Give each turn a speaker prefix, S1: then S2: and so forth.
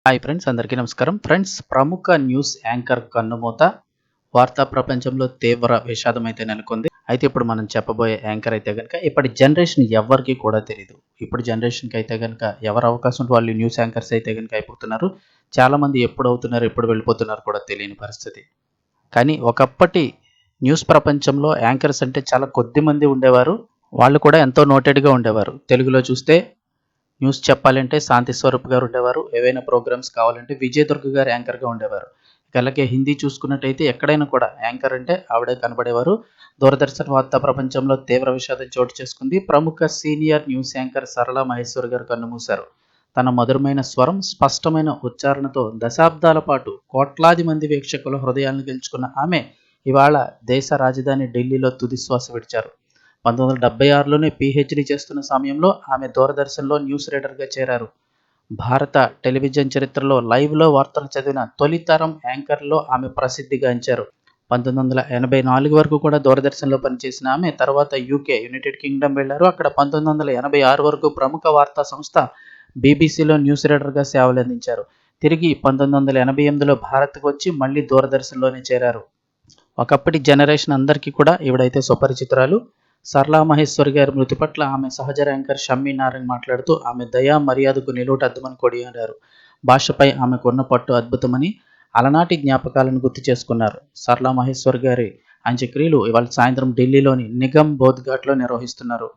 S1: Hi friends, అందరికీ నమస్కారం. Friends, ప్రముఖ న్యూస్ యాంకర్ కన్నుమూత. వార్తా ప్రపంచంలో తీవ్ర విషాదం అయితే నెలకొంది. అయితే ఇప్పుడు మనం చెప్పబోయే యాంకర్ అయితే గనుక ఇప్పటి జనరేషన్ ఎవ్వరికీ కూడా తెలీదు. ఇప్పుడు జనరేషన్‌కి అయితే గనుక ఎవరు అవకాశం ఉంటే వాళ్ళు న్యూస్ యాంకర్స్ అయితే గనుక అయిపోతున్నారు. చాలామంది ఎప్పుడు అవుతున్నారు, ఎప్పుడు వెళ్ళిపోతున్నారు కూడా తెలియని పరిస్థితి. కానీ ఒకప్పటి న్యూస్ ప్రపంచంలో యాంకర్స్ అంటే చాలా కొద్ది మంది ఉండేవారు. వాళ్ళు కూడా ఎంతో నోటెడ్‌గా ఉండేవారు. తెలుగులో చూస్తే న్యూస్ చెప్పాలంటే శాంతి స్వరూప్ గారు ఉండేవారు. ఏవైనా ప్రోగ్రామ్స్ కావాలంటే విజయ్ దుర్గ గారు యాంకర్‌గా ఉండేవారు. ఇక అలాగే హిందీ చూసుకున్నట్టయితే ఎక్కడైనా కూడా యాంకర్ అంటే ఆవిడే కనబడేవారు. దూరదర్శన్ వార్తా ప్రపంచంలో తీవ్ర విషాదం చోటు చేసుకుంది. ప్రముఖ సీనియర్ న్యూస్ యాంకర్ సరళ మహేశ్వరి గారు కన్నుమూశారు. తన మధురమైన స్వరం, స్పష్టమైన ఉచ్చారణతో దశాబ్దాల పాటు కోట్లాది మంది వీక్షకుల హృదయాలను గెలుచుకున్న ఆమె ఇవాళ దేశ రాజధాని ఢిల్లీలో తుదిశ్వాస విడిచారు. 1976లోనే పీహెచ్డీ చేస్తున్న సమయంలో ఆమె దూరదర్శన్‌లో న్యూస్ రీడర్‌గా చేరారు. భారత టెలివిజన్ చరిత్రలో లైవ్‌లో వార్తలు చదివిన తొలి తరం యాంకర్‌లో ఆమె ప్రసిద్ధిగాంచారు. 1984 వరకు కూడా దూరదర్శన్‌లో పనిచేసిన ఆమె తర్వాత యూకే, యునైటెడ్ కింగ్డమ్ వెళ్లారు. అక్కడ 1986 వరకు ప్రముఖ వార్తా సంస్థ బీబీసీలో న్యూస్ రీడర్‌గా సేవలందించారు. తిరిగి 1988లో భారత్‌కు వచ్చి మళ్ళీ దూరదర్శన్‌లోనే చేరారు. ఒకప్పటి జనరేషన్ అందరికీ కూడా ఈవిడైతే సుపరిచితురాలు. సరళా మహేశ్వరి గారి మృతి పట్ల ఆమె సహచర యాంకర్ షమ్మీ నారాయణ్ మాట్లాడుతూ ఆమె దయ, మర్యాదకు నిలువుటద్దమని కొనియాడారు. భాషపై ఆమెకున్న పట్టు అద్భుతమని, అలనాటి జ్ఞాపకాలను గుర్తు చేసుకున్నారు. సరళా మహేశ్వరి గారి అంత్యక్రియలు ఇవాళ సాయంత్రం ఢిల్లీలోని నిగమ్ బోధ్ ఘాట్లో నిర్వహిస్తున్నారు.